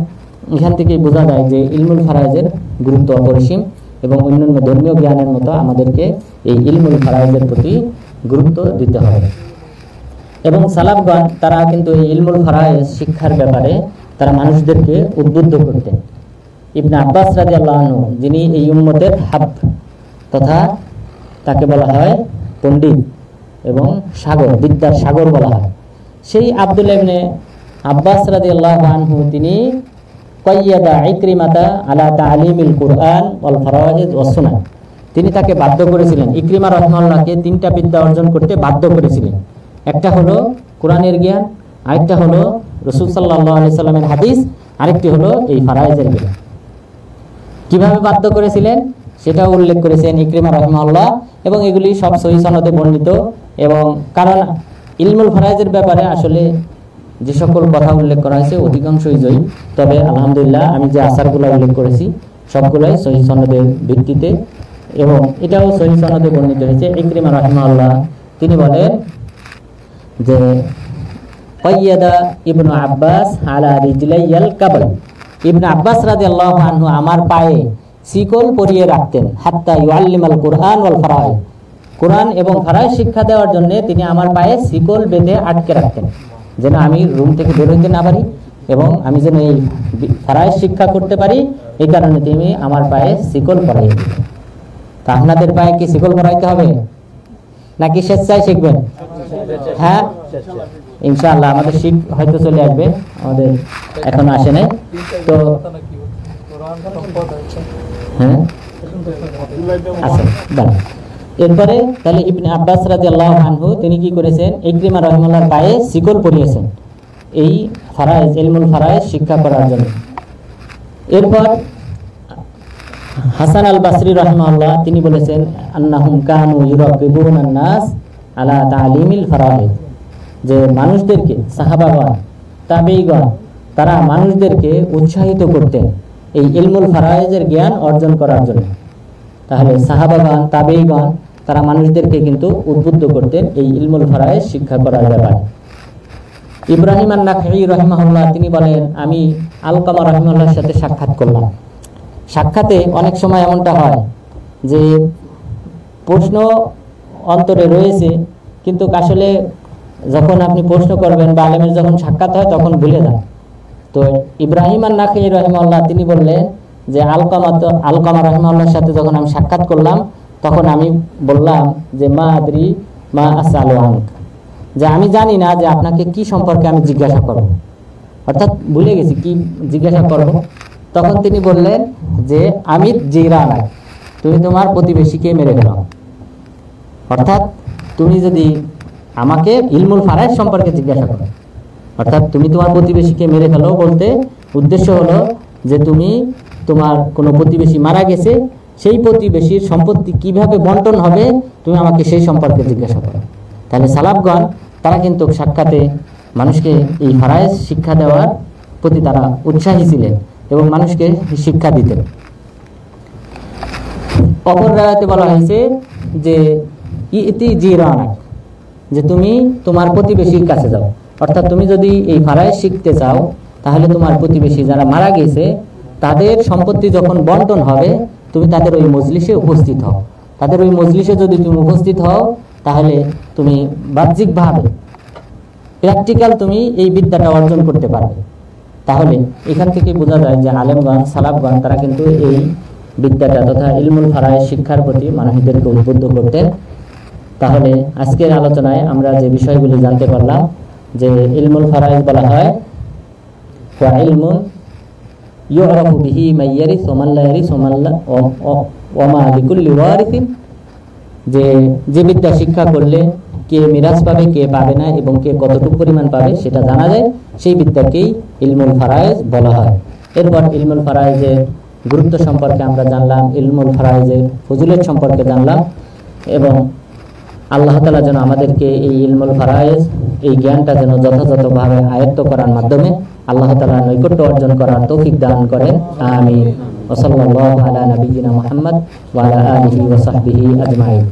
এখান থেকে বোঝা যায় যে ইলমুল ফারায়েজের গুরুত্ব অপরিসীম এবং অন্যান্য ধর্মীয় জ্ঞানের মতো আমাদেরকে এই ইলমুল ফারায়েজের প্রতি গুরুত্ব দিতে হবে। এবং সালাফগণ তারা কিন্তু এই ইলমুল ফারায়েজ শিক্ষার ব্যাপারে তারা মানুষদেরকে উদ্বুদ্ধ করতেন। ইবনে আব্বাস রাদিয়াল্লাহু আনহু, যিনি এই উম্মতের হাব তথা তাকে বলা হয় পণ্ডিত এবং সাগর, বিদ্যার সাগর বলা হয়, সেই আব্দুল্লাহ ইবনে আব্বাস রাদিয়াল্লাহু আনহু তিনি কাইয়াদা ইকরিমাতা আলা তালিমিল কুরআন ওয়াল ফারায়েজ ওয়াস সুনান, তিনি তাকে বাধ্য করেছিলেন, ইকরিমা রাহিমাহুল্লাহকে তিনটা বিদ্যা অর্জন করতে বাধ্য করেছিলেন। একটা হলো কোরআনের জ্ঞান, আরেকটা হলো রাসূল সাল্লাল্লাহু আলাইহি সাল্লামের হাদিস, আরেকটি হলো এই ফারায়েজের জ্ঞান। কিভাবে বাধ্য করেছিলেন সেটাও উল্লেখ করেছেন ইকরিমা রাহিমাহুল্লাহ, এবং এগুলি সব সহিহ সনদে বর্ণিত। এবং কারণ ইলমুল ফারায়েজের ব্যাপারে আসলে যে সকল কথা উল্লেখ করা হয়েছে অধিকাংশই জয়ী, তবে আলহামদুলিল্লাহ আমি যে আসারগুলো উল্লেখ করেছি সবগুলাই সহিহ সনদের ভিত্তিতে, এবং এটাও সহিহ সনদে বর্ণিত হয়েছে। ইকরিমা রাহিমাহুল্লাহ তিনি বলেন যে কাইয়াদা ইবনু আব্বাস আলা রিজলাইয়াল কাবল, ইবনে আব্বাস রাদিয়াল্লাহু আনহু আমার পায়ে শিকল পরিয়ে রাখতেন, হাত্তা ইউআল্লিমাল কুরআন ওয়াল ফারায়েজ, কোরআন এবং ফারায়েজ শিক্ষা দেওয়ার জন্য তিনি আমার পায়ে শিকল বেঁধে আটকে রাখতেন, যেন আমি রুম থেকে বের হইতে না পারি এবং আমি যেন এই ফারায়েজ শিক্ষা করতে পারি। এই কারণে তিনি আমার পায়ে শিকল পরাই দিতেন। তা আপনাদের পায়ে কি শিকল পরাইতে হবে নাকি স্বেচ্ছায় শিখবেন? হ্যাঁ ইনশাআল্লাহ আমাদের শিখ হয়তো চলে আসবে, আমাদের এখনো আসে নাই। তো হ্যাঁ আচ্ছা দাঁড়ান। এরপরে তাহলে ইবনে আব্বাস রাদিয়াল্লাহু আনহু তিনি কি করেছেন, ইকরিমা রাহিমাহুল্লাহর পায়ে শিকল পরিয়েছেন এই ফারায়েজ, ইলমুল ফারায়েজ শিক্ষা করার জন্য। এরপর হাসান আল বাসরি রাহিমাহুল্লাহ তিনি বলেছেন, আন্নাহুম কানু ইউরাকিবুনান নাস আলা তালিমিল ফারায়েজ, যে মানুষদেরকে, সাহাবাগণ, তাবেঈগণ, তারা মানুষদেরকে উৎসাহিত করতেন এই ইলমুল ফারায়েজের জ্ঞান অর্জন করার জন্য। তাহলে সাহাবাগণ, তাবেঈগণ তারা মানুষদেরকে কিন্তু উদ্বুদ্ধ করতেন এই ইলমুল ফারায়েজ শিক্ষা করার ব্যাপারে। ইব্রাহিম আন-নাখঈ রাহিমাহুল্লাহ তিনি বলেন, আমি আলকামা রাহিমাহুল্লাহর সাথে সাক্ষাৎ করলাম। সাক্ষাতে অনেক সময় এমনটা হয় যে প্রশ্ন অন্তরে রয়েছে, কিন্তু আসলে যখন আপনি প্রশ্ন করবেন বা আলেমের যখন সাক্ষাৎ হয় তখন ভুলে যান। তো ইব্রাহিম আন-নাখঈ রাহিমাহুল্লাহ তিনি বললেন যে আলকামা রাহিমাহুল্লাহর সাথে যখন আমি সাক্ষাৎ করলাম তখন আমি বললাম যে মা আদরি মা আসআলু আনক, যে আমি জানি না যে আপনাকে কি সম্পর্কে আমি জিজ্ঞাসা করব, অর্থাৎ ভুলে গেছি কি জিজ্ঞাসা করব। তখন তিনি বললেন যে আমিত জিরানা, তুমি তোমার প্রতিবেশীকে মেরে ফেলো। অর্থাৎ তুমি যদি আমাকে ইলমুল ফারায়েজ সম্পর্কে জিজ্ঞাসা করো, অর্থাৎ তুমি তোমার প্রতিবেশীকে মেরে ফেলো বলতে উদ্দেশ্য হলো যে তুমি তোমার কোনো প্রতিবেশী মারা গেছে, সেই প্রতিবেশীর সম্পত্তি কিভাবে বন্টন হবে তুমি আমাকে সেই সম্পর্কে জিজ্ঞাসা করো। তাহলে সালাফগণ তারা কিন্তু সাক্ষাতে মানুষকে এই ফারায়েজ শিক্ষা দেওয়ার প্রতি তারা উৎসাহী ছিলেন এবং মানুষকে শিক্ষা দিতেন। অপর রায়াতে বলা হয়েছে যে ইতি জিরানাক, যে তুমি তোমার প্রতিবেশীর কাছে যাও। অর্থাৎ তুমি যদি এই ফারায়েজ শিখতে চাও তাহলে তোমার প্রতিবেশী যারা মারা গেছে তাদের সম্পত্তি যখন বন্টন হবে তুমি তাদের ওই মজলিসে উপস্থিত হও। তাদের ওই মজলিসে যদি তুমি উপস্থিত হও তাহলে তুমি বাহ্যিকভাবে প্র্যাকটিক্যাল তুমি এই বিদ্যাটা অর্জন করতে পারবে। তাহলে এখান থেকে বোঝা যায় যে আলেমগণ, সালাফগণ তারা কিন্তু এই বিদ্যাটা তথা ইলমুল ফারায়েজ শিক্ষার প্রতি মানুষদেরকে উদ্বুদ্ধ করতেন। তাহলে আজকের আলোচনায় আমরা যে বিষয়গুলি জানতে পারলাম যে ইলমুল ফারায়েজ বলা হয় ওয়া ইলমুন ইউরাফু বিহি মান ইয়ারিস ওয়া মান লা ইয়ারিস ওয়া মা লিকুল্লি ওয়ারিসিন, যে বিদ্যা শিক্ষা করলে কে মিরাজ পাবে, কে পাবে না এবং কে কতটুকু পরিমাণ পাবে সেটা জানা যায়, সেই বিদ্যাকেই ইলমুল ফারায়েজ বলা হয়। এরপর ইলমুল ফারায়েজের গুরুত্ব সম্পর্কে আমরা জানলাম, ইলমুল ফারায়েজের ফজিলত সম্পর্কে জানলাম এবং আল্লাহ তাআলা যেন আমাদেরকে এই ইলমুল ফারায়েজ, এই জ্ঞানটা যেন যথাযথভাবে আয়ত্ত করার মাধ্যমে আল্লাহ তাআলা নৈকট্য অর্জন করার তৌফিক দান করেন। আমিন। ওয়া সাল্লাল্লাহু আলা নাবিয়িনা মুহাম্মদ ওয়া আলা আলিহি ওয়া সাহবিহি আজমাইন।